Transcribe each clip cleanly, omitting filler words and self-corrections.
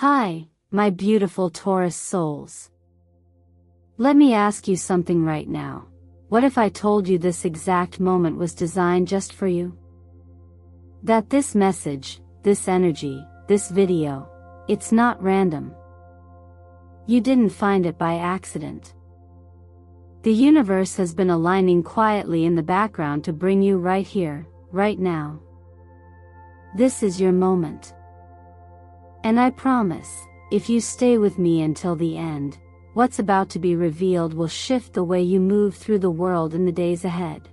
Hi, my beautiful Taurus souls. Let me ask you something right now. What if I told you this exact moment was designed just for you? That this message, this energy, this video, it's not random. You didn't find it by accident. The universe has been aligning quietly in the background to bring you right here, right now. This is your moment. And I promise, if you stay with me until the end, what's about to be revealed will shift the way you move through the world in the days ahead.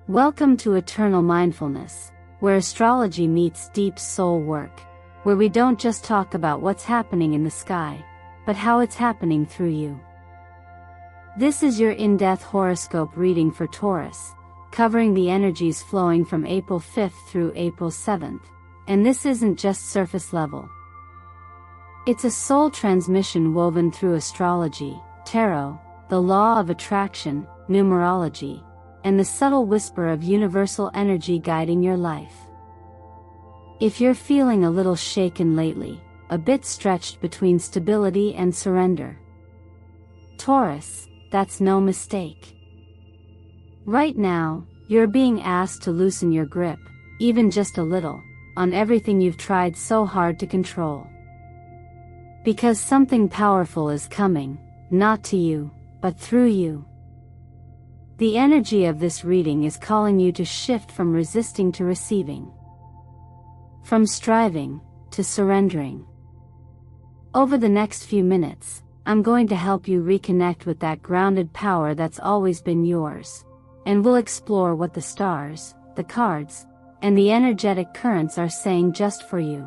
Welcome to Eternal Mindfulness, where astrology meets deep soul work, where we don't just talk about what's happening in the sky, but how it's happening through you. This is your in-depth horoscope reading for Taurus, covering the energies flowing from April 5th through April 7th, and this isn't just surface level. It's a soul transmission woven through astrology, tarot, the law of attraction, numerology, and the subtle whisper of universal energy guiding your life. If you're feeling a little shaken lately, a bit stretched between stability and surrender, Taurus, that's no mistake. Right now, you're being asked to loosen your grip, even just a little, on everything you've tried so hard to control. Because something powerful is coming, not to you, but through you. The energy of this reading is calling you to shift from resisting to receiving. From striving, to surrendering. Over the next few minutes, I'm going to help you reconnect with that grounded power that's always been yours, and we'll explore what the stars, the cards, and the energetic currents are saying just for you.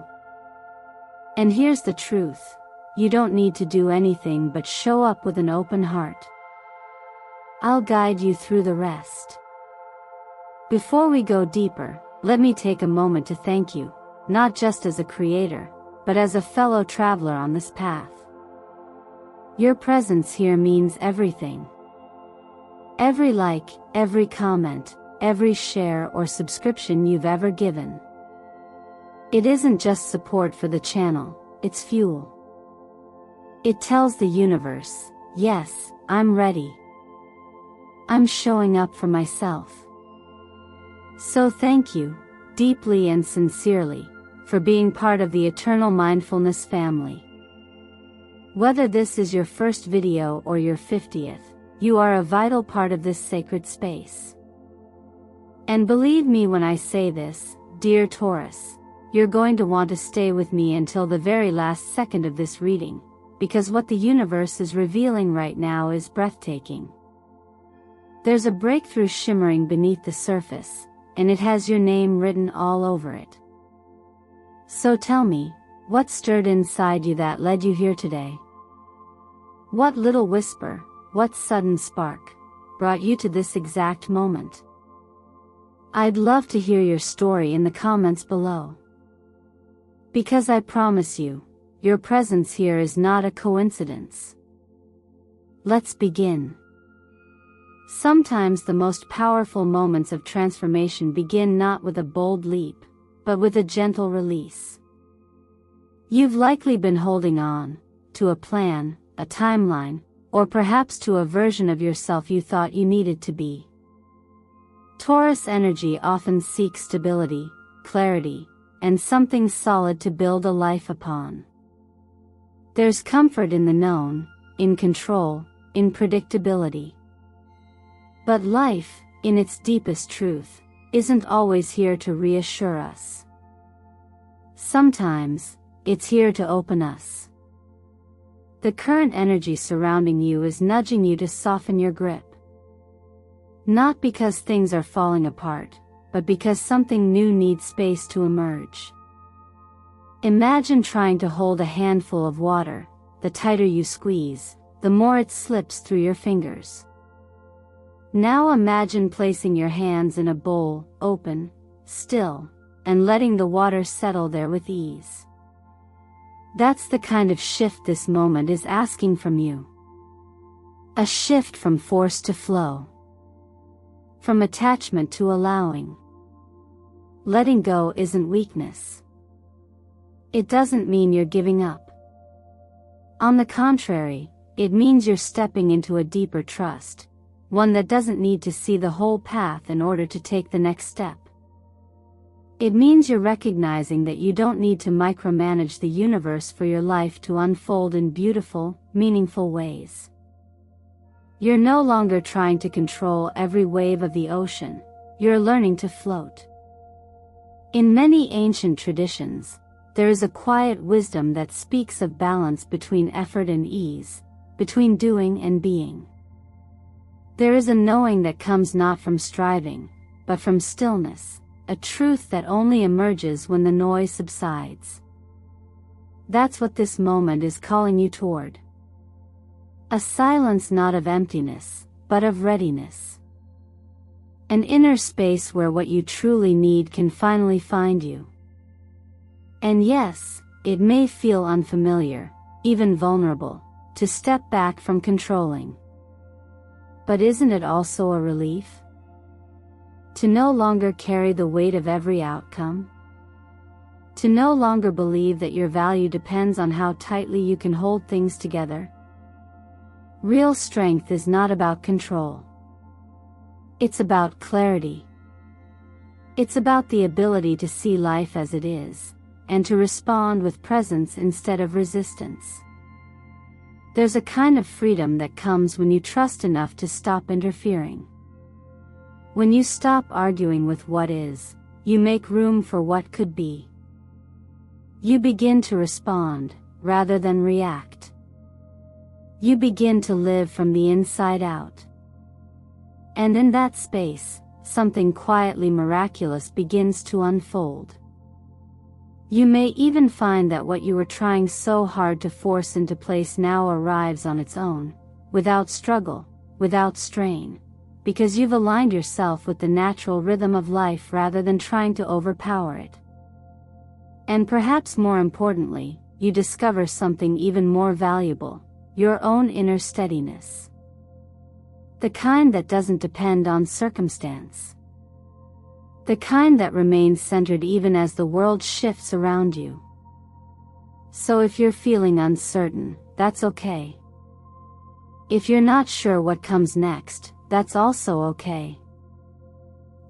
And here's the truth. You don't need to do anything but show up with an open heart. I'll guide you through the rest. Before we go deeper, let me take a moment to thank you, not just as a creator, but as a fellow traveler on this path. Your presence here means everything. Every like, every comment, every share or subscription you've ever given. It isn't just support for the channel, it's fuel. It tells the universe, yes, I'm ready. I'm showing up for myself. So thank you, deeply and sincerely, for being part of the Eternal Mindfulness family. Whether this is your first video or your 50th, you are a vital part of this sacred space. And believe me when I say this, dear Taurus, you're going to want to stay with me until the very last second of this reading, because what the universe is revealing right now is breathtaking. There's a breakthrough shimmering beneath the surface, and it has your name written all over it. So tell me, what stirred inside you that led you here today? What little whisper, what sudden spark, brought you to this exact moment? I'd love to hear your story in the comments below. Because I promise you, your presence here is not a coincidence. Let's begin. Sometimes the most powerful moments of transformation begin not with a bold leap, but with a gentle release. You've likely been holding on to a plan, a timeline, or perhaps to a version of yourself you thought you needed to be. Taurus energy often seeks stability, clarity, and something solid to build a life upon. There's comfort in the known, in control, in predictability. But life, in its deepest truth, isn't always here to reassure us. Sometimes, it's here to open us. The current energy surrounding you is nudging you to soften your grip. Not because things are falling apart, but because something new needs space to emerge. Imagine trying to hold a handful of water. The tighter you squeeze, the more it slips through your fingers. Now imagine placing your hands in a bowl, open, still, and letting the water settle there with ease. That's the kind of shift this moment is asking from you. A shift from force to flow. From attachment to allowing. Letting go isn't weakness. It doesn't mean you're giving up. On the contrary, it means you're stepping into a deeper trust, one that doesn't need to see the whole path in order to take the next step. It means you're recognizing that you don't need to micromanage the universe for your life to unfold in beautiful, meaningful ways. You're no longer trying to control every wave of the ocean, you're learning to float. In many ancient traditions, there is a quiet wisdom that speaks of balance between effort and ease, between doing and being. There is a knowing that comes not from striving, but from stillness, a truth that only emerges when the noise subsides. That's what this moment is calling you toward. A silence not of emptiness, but of readiness. An inner space where what you truly need can finally find you. And yes, it may feel unfamiliar, even vulnerable, to step back from controlling. But isn't it also a relief? To no longer carry the weight of every outcome? To no longer believe that your value depends on how tightly you can hold things together? Real strength is not about control. It's about clarity. It's about the ability to see life as it is, and to respond with presence instead of resistance. There's a kind of freedom that comes when you trust enough to stop interfering. When you stop arguing with what is, you make room for what could be. You begin to respond, rather than react. You begin to live from the inside out. And in that space, something quietly miraculous begins to unfold. You may even find that what you were trying so hard to force into place now arrives on its own, without struggle, without strain, because you've aligned yourself with the natural rhythm of life rather than trying to overpower it. And perhaps more importantly, you discover something even more valuable, your own inner steadiness. The kind that doesn't depend on circumstance. The kind that remains centered even as the world shifts around you. So if you're feeling uncertain, that's okay. If you're not sure what comes next, that's also okay.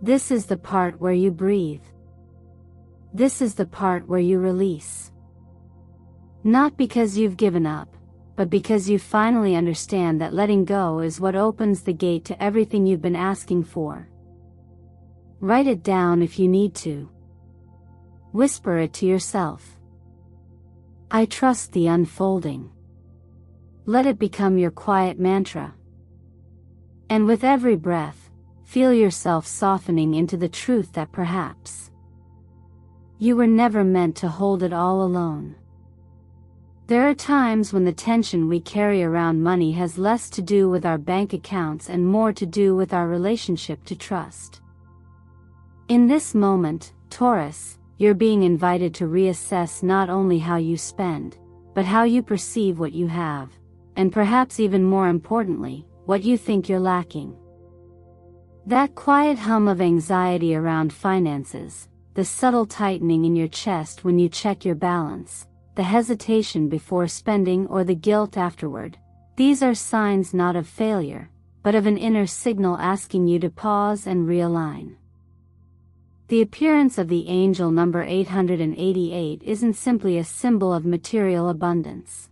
This is the part where you breathe. This is the part where you release. Not because you've given up, but because you finally understand that letting go is what opens the gate to everything you've been asking for. Write it down if you need to. Whisper it to yourself. I trust the unfolding. Let it become your quiet mantra. And with every breath, feel yourself softening into the truth that perhaps you were never meant to hold it all alone. There are times when the tension we carry around money has less to do with our bank accounts and more to do with our relationship to trust. In this moment, Taurus, you're being invited to reassess not only how you spend, but how you perceive what you have, and perhaps even more importantly, what you think you're lacking. That quiet hum of anxiety around finances, the subtle tightening in your chest when you check your balance, the hesitation before spending or the guilt afterward, these are signs not of failure, but of an inner signal asking you to pause and realign. The appearance of the angel number 888 isn't simply a symbol of material abundance.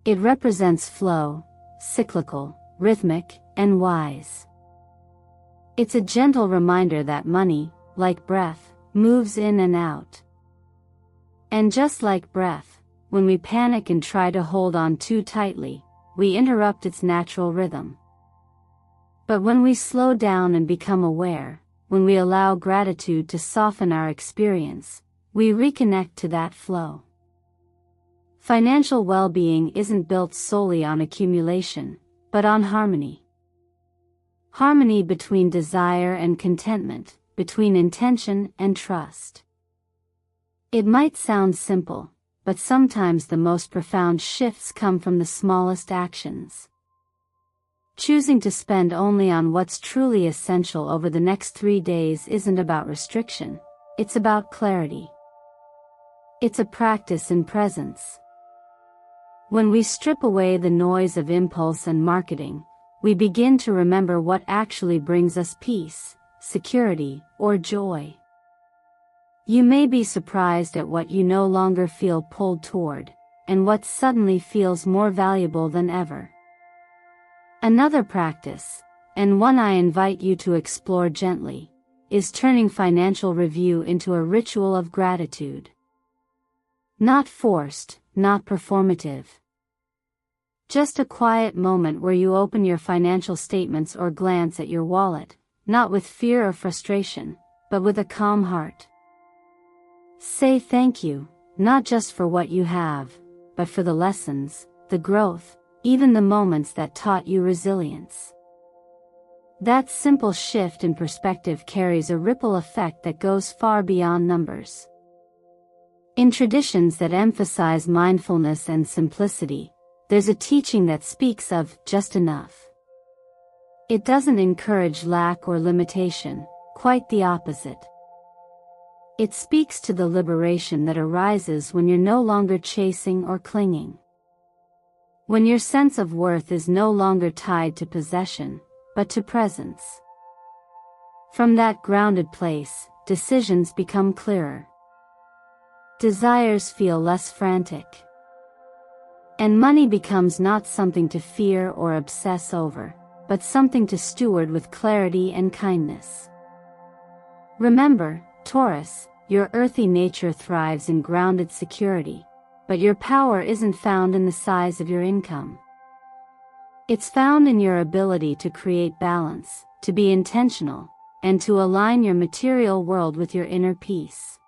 It represents flow, cyclical, rhythmic, and wise. It's a gentle reminder that money, like breath, moves in and out. And just like breath, when we panic and try to hold on too tightly, we interrupt its natural rhythm. But when we slow down and become aware, when we allow gratitude to soften our experience, we reconnect to that flow. Financial well-being isn't built solely on accumulation, but on harmony. Harmony between desire and contentment, between intention and trust. It might sound simple, but sometimes the most profound shifts come from the smallest actions. Choosing to spend only on what's truly essential over the next 3 days isn't about restriction, it's about clarity. It's a practice in presence. When we strip away the noise of impulse and marketing, we begin to remember what actually brings us peace, security, or joy. You may be surprised at what you no longer feel pulled toward, and what suddenly feels more valuable than ever. Another practice, and one I invite you to explore gently, is turning financial review into a ritual of gratitude. Not forced, not performative. Just a quiet moment where you open your financial statements or glance at your wallet, not with fear or frustration, but with a calm heart. Say thank you, not just for what you have, but for the lessons, the growth, even the moments that taught you resilience. That simple shift in perspective carries a ripple effect that goes far beyond numbers. In traditions that emphasize mindfulness and simplicity, there's a teaching that speaks of just enough. It doesn't encourage lack or limitation, quite the opposite. It speaks to the liberation that arises when you're no longer chasing or clinging. When your sense of worth is no longer tied to possession, but to presence. From that grounded place, decisions become clearer. Desires feel less frantic. And money becomes not something to fear or obsess over, but something to steward with clarity and kindness. Remember, Taurus, your earthy nature thrives in grounded security, but your power isn't found in the size of your income. It's found in your ability to create balance, to be intentional, and to align your material world with your inner peace.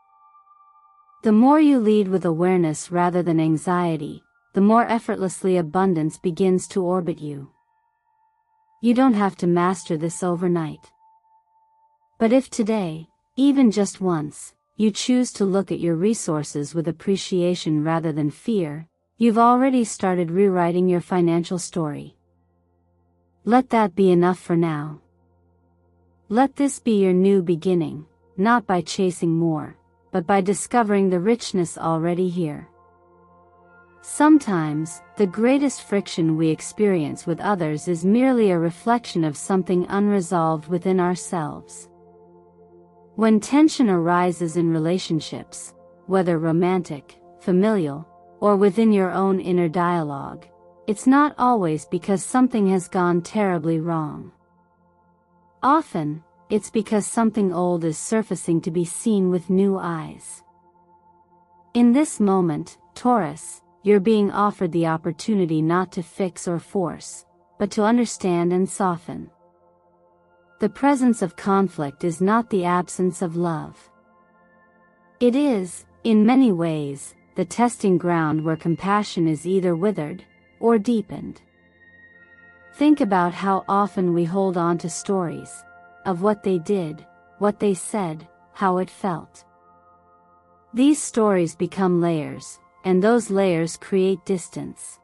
The more you lead with awareness rather than anxiety, the more effortlessly abundance begins to orbit you. You don't have to master this overnight. But if today, even just once, you choose to look at your resources with appreciation rather than fear, you've already started rewriting your financial story. Let that be enough for now. Let this be your new beginning, not by chasing more, but by discovering the richness already here. Sometimes, the greatest friction we experience with others is merely a reflection of something unresolved within ourselves. When tension arises in relationships, whether romantic, familial, or within your own inner dialogue, it's not always because something has gone terribly wrong. Often, it's because something old is surfacing to be seen with new eyes. In this moment, Taurus, you're being offered the opportunity not to fix or force, but to understand and soften. The presence of conflict is not the absence of love. It is, in many ways, the testing ground where compassion is either withered or deepened. Think about how often we hold on to stories of what they did, what they said, how it felt. These stories become layers, and those layers create distance.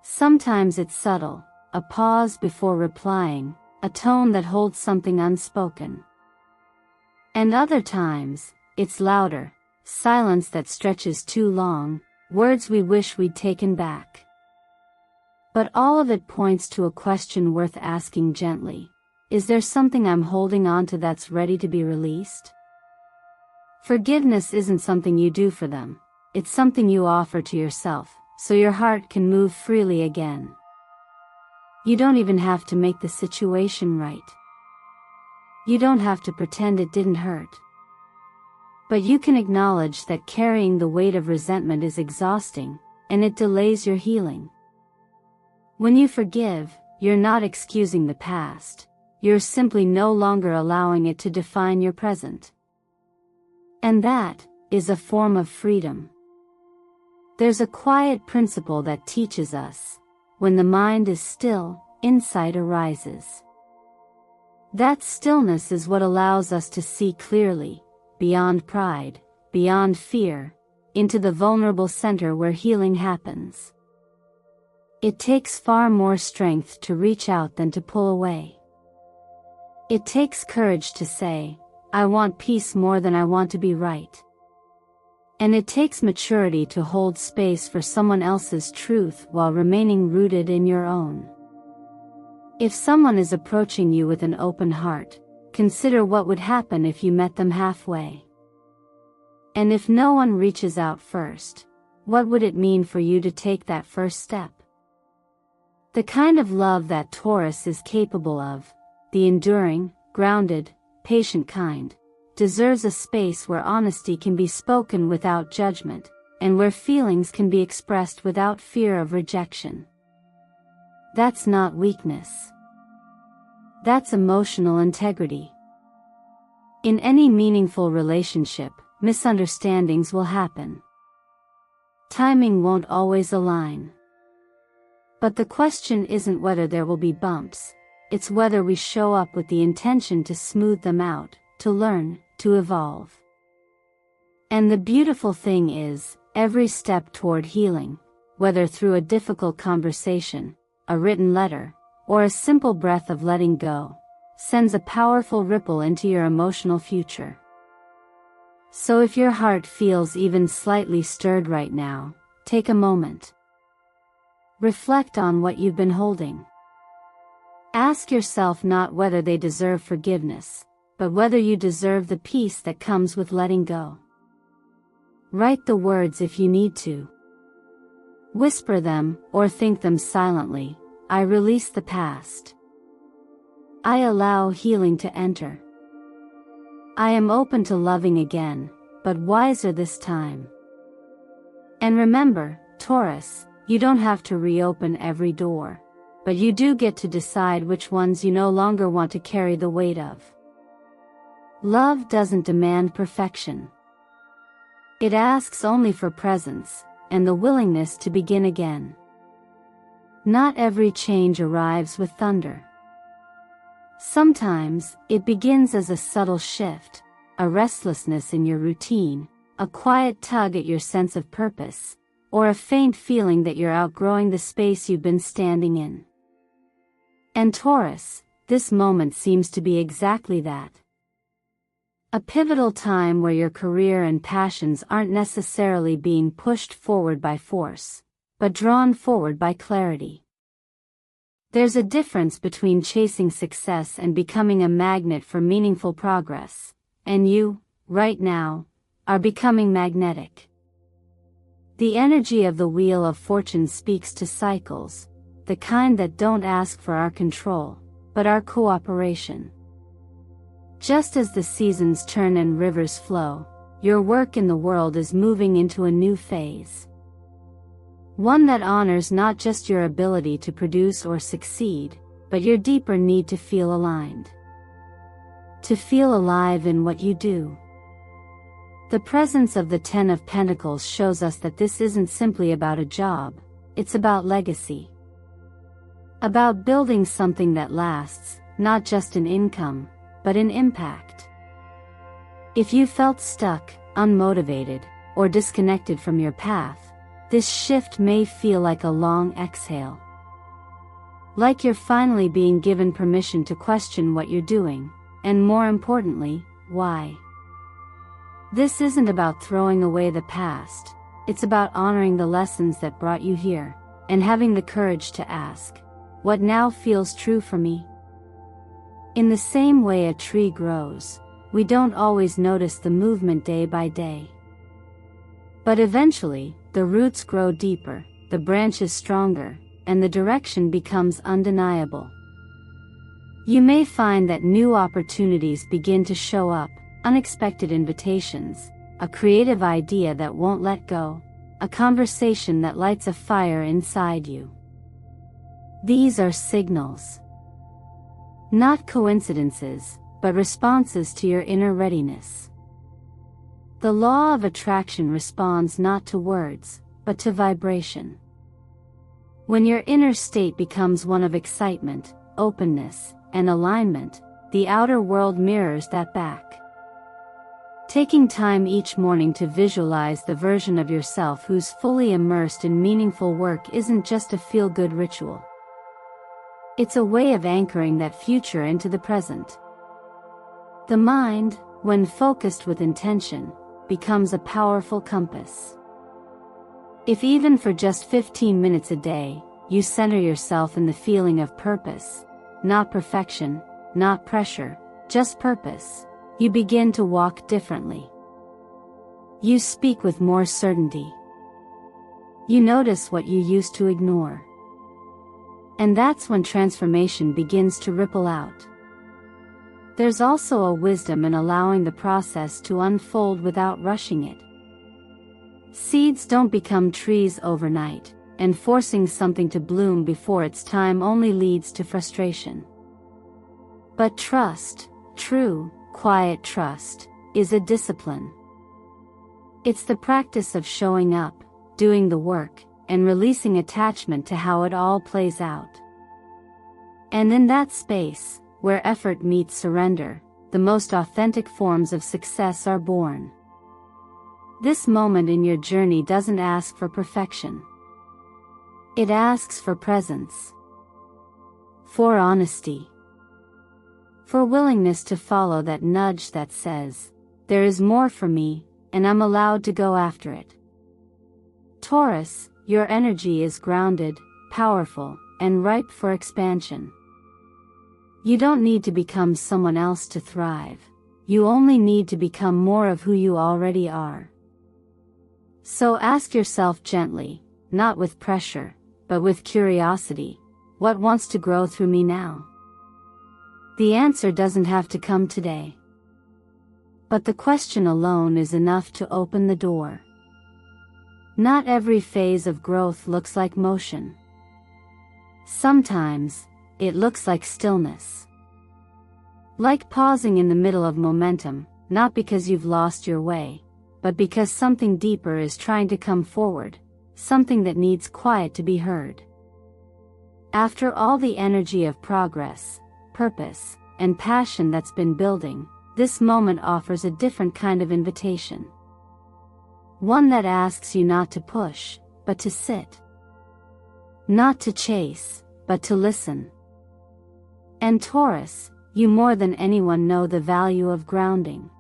Sometimes it's subtle, a pause before replying, a tone that holds something unspoken. And other times, it's louder, silence that stretches too long, words we wish we'd taken back. But all of it points to a question worth asking gently. Is there something I'm holding on to that's ready to be released? Forgiveness isn't something you do for them, it's something you offer to yourself, so your heart can move freely again. You don't even have to make the situation right. You don't have to pretend it didn't hurt. But you can acknowledge that carrying the weight of resentment is exhausting, and it delays your healing. When you forgive, you're not excusing the past, you're simply no longer allowing it to define your present. And that is a form of freedom. There's a quiet principle that teaches us, when the mind is still, insight arises. That stillness is what allows us to see clearly, beyond pride, beyond fear, into the vulnerable center where healing happens. It takes far more strength to reach out than to pull away. It takes courage to say, I want peace more than I want to be right. And it takes maturity to hold space for someone else's truth while remaining rooted in your own. If someone is approaching you with an open heart, consider what would happen if you met them halfway. And if no one reaches out first, what would it mean for you to take that first step? The kind of love that Taurus is capable of, the enduring, grounded, patient kind, deserves a space where honesty can be spoken without judgment, and where feelings can be expressed without fear of rejection. That's not weakness. That's emotional integrity. In any meaningful relationship, misunderstandings will happen. Timing won't always align. But the question isn't whether there will be bumps, it's whether we show up with the intention to smooth them out, to learn, to evolve. And the beautiful thing is, every step toward healing, whether through a difficult conversation, a written letter, or a simple breath of letting go, sends a powerful ripple into your emotional future. So if your heart feels even slightly stirred right now, take a moment. Reflect on what you've been holding. Ask yourself not whether they deserve forgiveness, but whether you deserve the peace that comes with letting go. Write the words if you need to. Whisper them, or think them silently. I release the past. I allow healing to enter. I am open to loving again, but wiser this time. And remember, Taurus, you don't have to reopen every door, but you do get to decide which ones you no longer want to carry the weight of. Love doesn't demand perfection. It asks only for presence, and the willingness to begin again. Not every change arrives with thunder. Sometimes, it begins as a subtle shift, a restlessness in your routine, a quiet tug at your sense of purpose, or a faint feeling that you're outgrowing the space you've been standing in. And Taurus, this moment seems to be exactly that. A pivotal time where your career and passions aren't necessarily being pushed forward by force, but drawn forward by clarity. There's a difference between chasing success and becoming a magnet for meaningful progress, and you, right now, are becoming magnetic. The energy of the Wheel of Fortune speaks to cycles, the kind that don't ask for our control, but our cooperation. Just as the seasons turn and rivers flow, your work in the world is moving into a new phase. One that honors not just your ability to produce or succeed, but your deeper need to feel aligned. To feel alive in what you do. The presence of the Ten of Pentacles shows us that this isn't simply about a job, it's about legacy. About building something that lasts, not just in income, but in impact. If you felt stuck, unmotivated, or disconnected from your path, this shift may feel like a long exhale. Like you're finally being given permission to question what you're doing, and more importantly, why. This isn't about throwing away the past, it's about honoring the lessons that brought you here, and having the courage to ask, what now feels true for me? In the same way a tree grows, we don't always notice the movement day by day. But eventually, the roots grow deeper, the branches stronger, and the direction becomes undeniable. You may find that new opportunities begin to show up, unexpected invitations, a creative idea that won't let go, a conversation that lights a fire inside you. These are signals. Not coincidences, but responses to your inner readiness. The law of attraction responds not to words, but to vibration. When your inner state becomes one of excitement, openness, and alignment, the outer world mirrors that back. Taking time each morning to visualize the version of yourself who's fully immersed in meaningful work isn't just a feel-good ritual. It's a way of anchoring that future into the present. The mind, when focused with intention, becomes a powerful compass. If even for just 15 minutes a day, you center yourself in the feeling of purpose, not perfection, not pressure, just purpose, you begin to walk differently. You speak with more certainty. You notice what you used to ignore. And that's when transformation begins to ripple out. There's also a wisdom in allowing the process to unfold without rushing it. Seeds don't become trees overnight, and forcing something to bloom before its time only leads to frustration. But trust, true, quiet trust, is a discipline. It's the practice of showing up, doing the work, and releasing attachment to how it all plays out. And in that space, where effort meets surrender, the most authentic forms of success are born. This moment in your journey doesn't ask for perfection. It asks for presence, for honesty, for willingness to follow that nudge that says, there is more for me, and I'm allowed to go after it. Taurus, your energy is grounded, powerful, and ripe for expansion. You don't need to become someone else to thrive. You only need to become more of who you already are. So ask yourself gently, not with pressure, but with curiosity, what wants to grow through me now? The answer doesn't have to come today. But the question alone is enough to open the door. Not every phase of growth looks like motion. Sometimes, it looks like stillness. Like pausing in the middle of momentum, not because you've lost your way, but because something deeper is trying to come forward, something that needs quiet to be heard. After all the energy of progress, purpose, and passion that's been building, this moment offers a different kind of invitation. One that asks you not to push, but to sit. Not to chase, but to listen. And Taurus, you more than anyone know the value of grounding.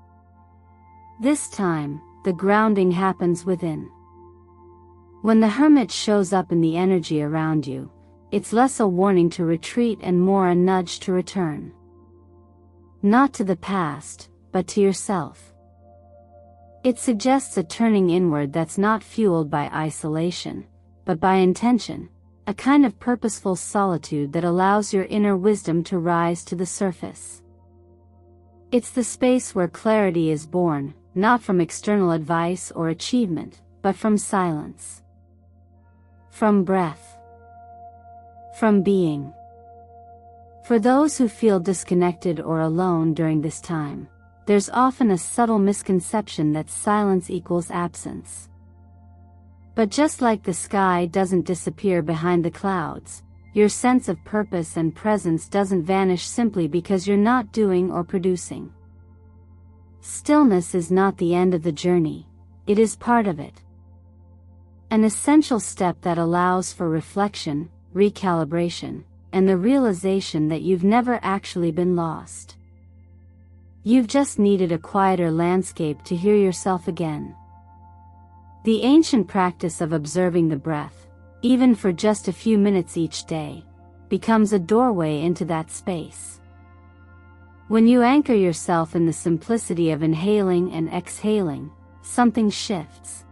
This time, the grounding happens within. When the hermit shows up in the energy around you, it's less a warning to retreat and more a nudge to return. Not to the past, but to yourself. It suggests a turning inward that's not fueled by isolation, but by intention, a kind of purposeful solitude that allows your inner wisdom to rise to the surface. It's the space where clarity is born, not from external advice or achievement, but from silence. From breath. From being. For those who feel disconnected or alone during this time, there's often a subtle misconception that silence equals absence. But just like the sky doesn't disappear behind the clouds, your sense of purpose and presence doesn't vanish simply because you're not doing or producing. Stillness is not the end of the journey, it is part of it. An essential step that allows for reflection, recalibration, and the realization that you've never actually been lost. You've just needed a quieter landscape to hear yourself again. The ancient practice of observing the breath, even for just a few minutes each day, becomes a doorway into that space. When you anchor yourself in the simplicity of inhaling and exhaling, something shifts.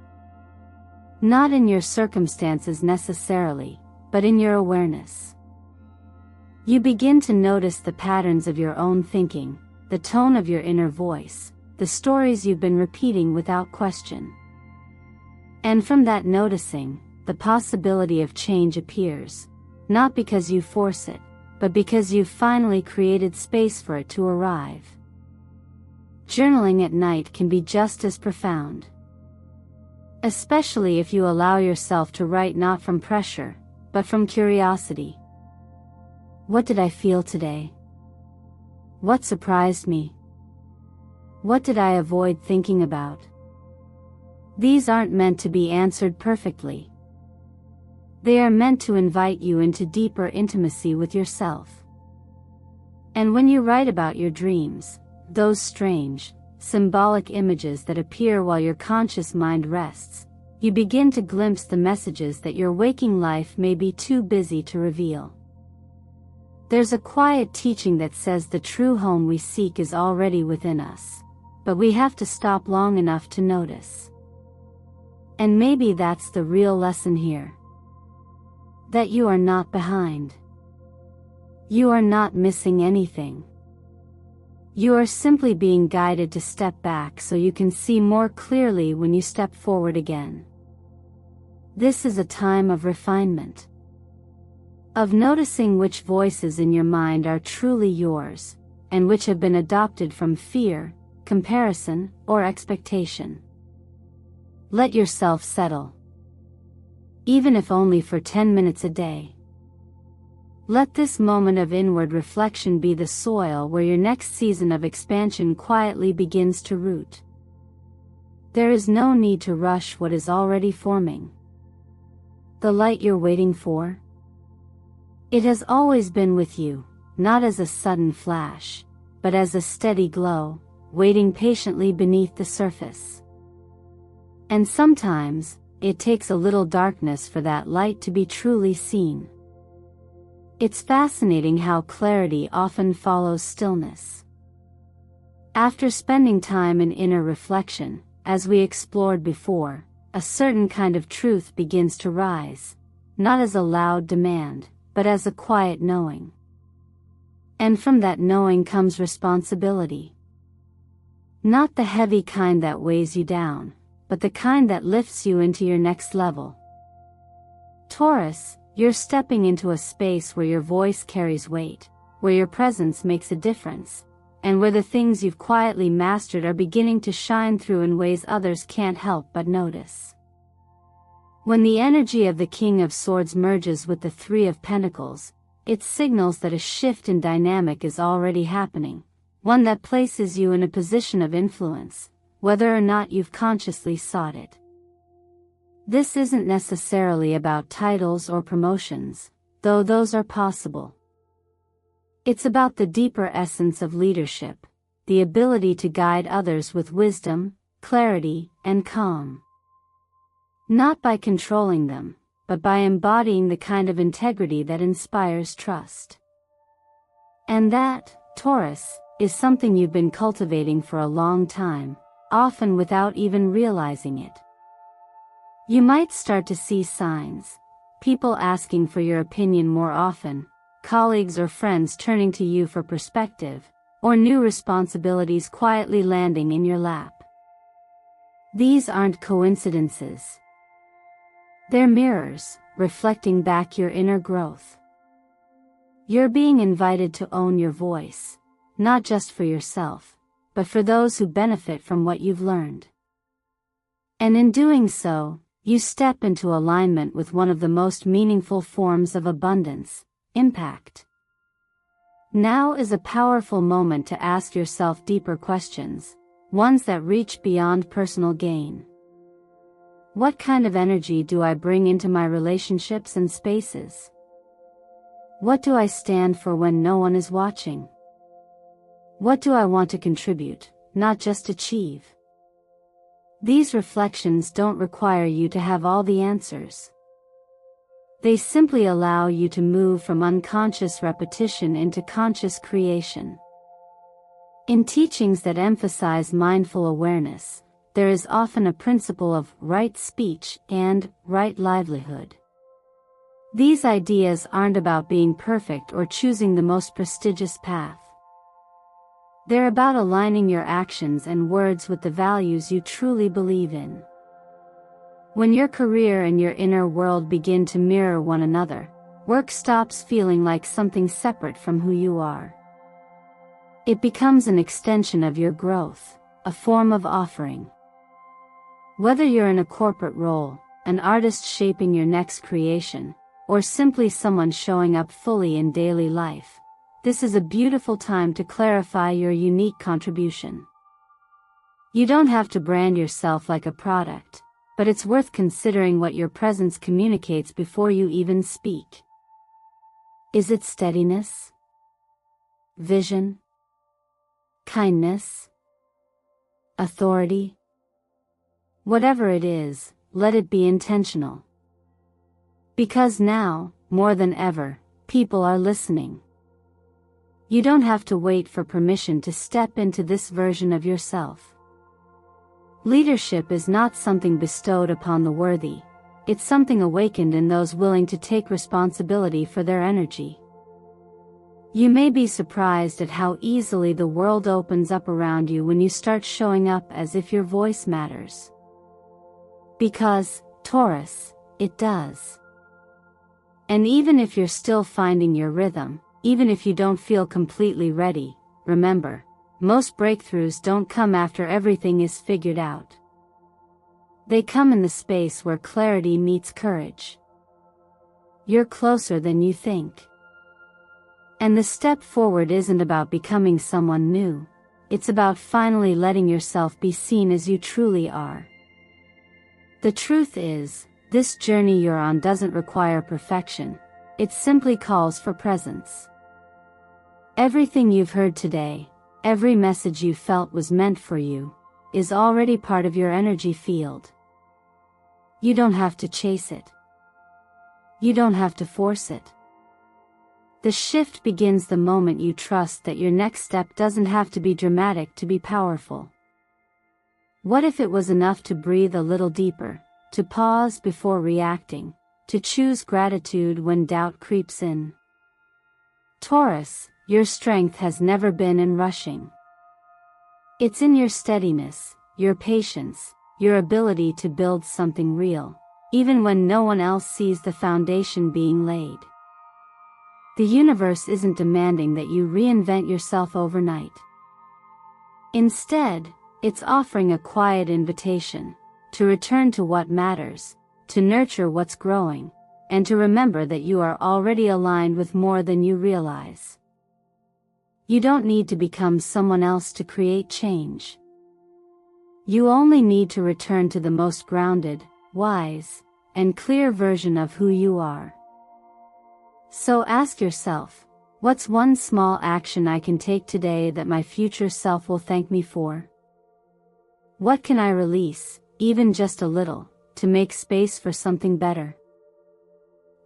Not in your circumstances necessarily, but in your awareness. You begin to notice the patterns of your own thinking, the tone of your inner voice, the stories you've been repeating without question. And from that noticing, the possibility of change appears, not because you force it, but because you've finally created space for it to arrive. Journaling at night can be just as profound. Especially if you allow yourself to write not from pressure, but from curiosity. What did I feel today? What surprised me? What did I avoid thinking about? These aren't meant to be answered perfectly. They are meant to invite you into deeper intimacy with yourself. And when you write about your dreams, those strange, symbolic images that appear while your conscious mind rests, you begin to glimpse the messages that your waking life may be too busy to reveal. There's a quiet teaching that says the true home we seek is already within us, but we have to stop long enough to notice. And maybe that's the real lesson here. That you are not behind. You are not missing anything. You are simply being guided to step back so you can see more clearly when you step forward again. This is a time of refinement. Of noticing which voices in your mind are truly yours, and which have been adopted from fear, comparison, or expectation. Let yourself settle. Even if only for 10 minutes a day. Let this moment of inward reflection be the soil where your next season of expansion quietly begins to root. There is no need to rush what is already forming. The light you're waiting for? It has always been with you, not as a sudden flash, but as a steady glow, waiting patiently beneath the surface. And sometimes, it takes a little darkness for that light to be truly seen. It's fascinating how clarity often follows stillness. After spending time in inner reflection, as we explored before, a certain kind of truth begins to rise, not as a loud demand, but as a quiet knowing. And from that knowing comes responsibility. Not the heavy kind that weighs you down, but the kind that lifts you into your next level. Taurus, you're stepping into a space where your voice carries weight, where your presence makes a difference, and where the things you've quietly mastered are beginning to shine through in ways others can't help but notice. When the energy of the King of Swords merges with the Three of Pentacles, it signals that a shift in dynamic is already happening, one that places you in a position of influence, whether or not you've consciously sought it. This isn't necessarily about titles or promotions, though those are possible. It's about the deeper essence of leadership, the ability to guide others with wisdom, clarity, and calm. Not by controlling them, but by embodying the kind of integrity that inspires trust. And that, Taurus, is something you've been cultivating for a long time, often without even realizing it. You might start to see signs, people asking for your opinion more often, colleagues or friends turning to you for perspective, or new responsibilities quietly landing in your lap. These aren't coincidences. They're mirrors, reflecting back your inner growth. You're being invited to own your voice, not just for yourself, but for those who benefit from what you've learned. And in doing so, you step into alignment with one of the most meaningful forms of abundance, impact. Now is a powerful moment to ask yourself deeper questions, ones that reach beyond personal gain. What kind of energy do I bring into my relationships and spaces? What do I stand for when no one is watching? What do I want to contribute, not just achieve? These reflections don't require you to have all the answers. They simply allow you to move from unconscious repetition into conscious creation. In teachings that emphasize mindful awareness, there is often a principle of right speech and right livelihood. These ideas aren't about being perfect or choosing the most prestigious path. They're about aligning your actions and words with the values you truly believe in. When your career and your inner world begin to mirror one another, work stops feeling like something separate from who you are. It becomes an extension of your growth, a form of offering. Whether you're in a corporate role, an artist shaping your next creation, or simply someone showing up fully in daily life, this is a beautiful time to clarify your unique contribution. You don't have to brand yourself like a product, but it's worth considering what your presence communicates before you even speak. Is it steadiness? Vision? Kindness? authority? Whatever it is, let it be intentional. Because now, more than ever, people are listening. You don't have to wait for permission to step into this version of yourself. Leadership is not something bestowed upon the worthy, it's something awakened in those willing to take responsibility for their energy. You may be surprised at how easily the world opens up around you when you start showing up as if your voice matters. Because, Taurus, it does. And even if you're still finding your rhythm, even if you don't feel completely ready, remember, most breakthroughs don't come after everything is figured out. They come in the space where clarity meets courage. You're closer than you think. And the step forward isn't about becoming someone new, it's about finally letting yourself be seen as you truly are. The truth is, this journey you're on doesn't require perfection, it simply calls for presence. Everything you've heard today, every message you felt was meant for you, is already part of your energy field. You don't have to chase it. You don't have to force it. The shift begins the moment you trust that your next step doesn't have to be dramatic to be powerful. What if it was enough to breathe a little deeper, to pause before reacting, to choose gratitude when doubt creeps in? Taurus, your strength has never been in rushing. It's in your steadiness, your patience, your ability to build something real, even when no one else sees the foundation being laid. The universe isn't demanding that you reinvent yourself overnight. Instead, it's offering a quiet invitation to return to what matters, to nurture what's growing, and to remember that you are already aligned with more than you realize. You don't need to become someone else to create change. You only need to return to the most grounded, wise, and clear version of who you are. So ask yourself, what's one small action I can take today that my future self will thank me for? What can I release, even just a little, to make space for something better?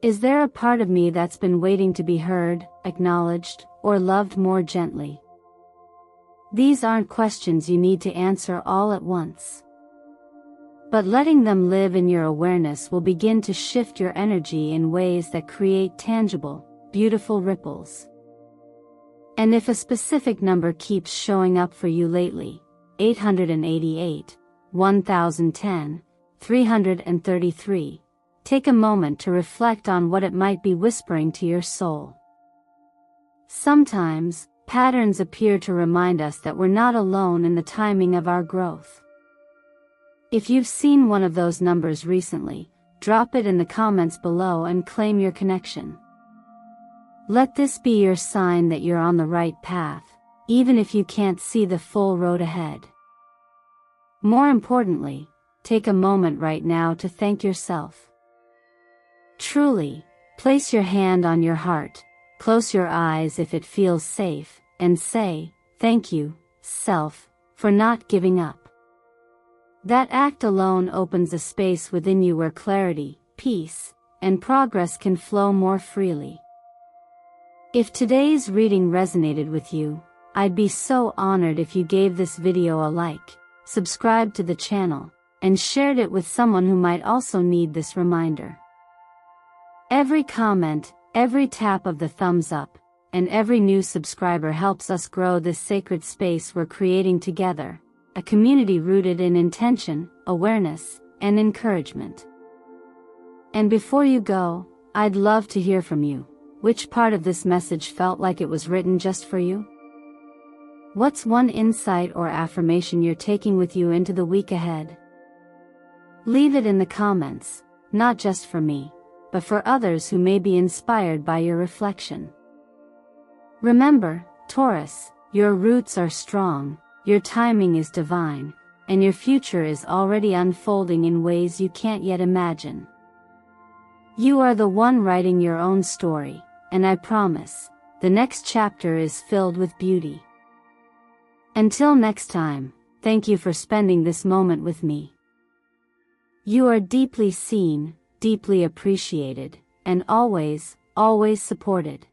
Is there a part of me that's been waiting to be heard, acknowledged, or loved more gently? These aren't questions you need to answer all at once. But letting them live in your awareness will begin to shift your energy in ways that create tangible, beautiful ripples. And if a specific number keeps showing up for you lately, 888, 1010, 333, take a moment to reflect on what it might be whispering to your soul. Sometimes, patterns appear to remind us that we're not alone in the timing of our growth. If you've seen one of those numbers recently, drop it in the comments below and claim your connection. Let this be your sign that you're on the right path, even if you can't see the full road ahead. More importantly, take a moment right now to thank yourself. Truly, place your hand on your heart, close your eyes if it feels safe, and say, "Thank you, self, for not giving up." That act alone opens a space within you where clarity, peace, and progress can flow more freely. If today's reading resonated with you, I'd be so honored if you gave this video a like, subscribed to the channel, and shared it with someone who might also need this reminder. Every comment, every tap of the thumbs up, and every new subscriber helps us grow this sacred space we're creating together, a community rooted in intention, awareness, and encouragement. And before you go, I'd love to hear from you. Which part of this message felt like it was written just for you? What's one insight or affirmation you're taking with you into the week ahead? Leave it in the comments, not just for me, but for others who may be inspired by your reflection. Remember, Taurus, your roots are strong, your timing is divine, and your future is already unfolding in ways you can't yet imagine. You are the one writing your own story, and I promise, the next chapter is filled with beauty. Until next time, Thank you for spending this moment with me. You are deeply seen, deeply appreciated, and always, always supported.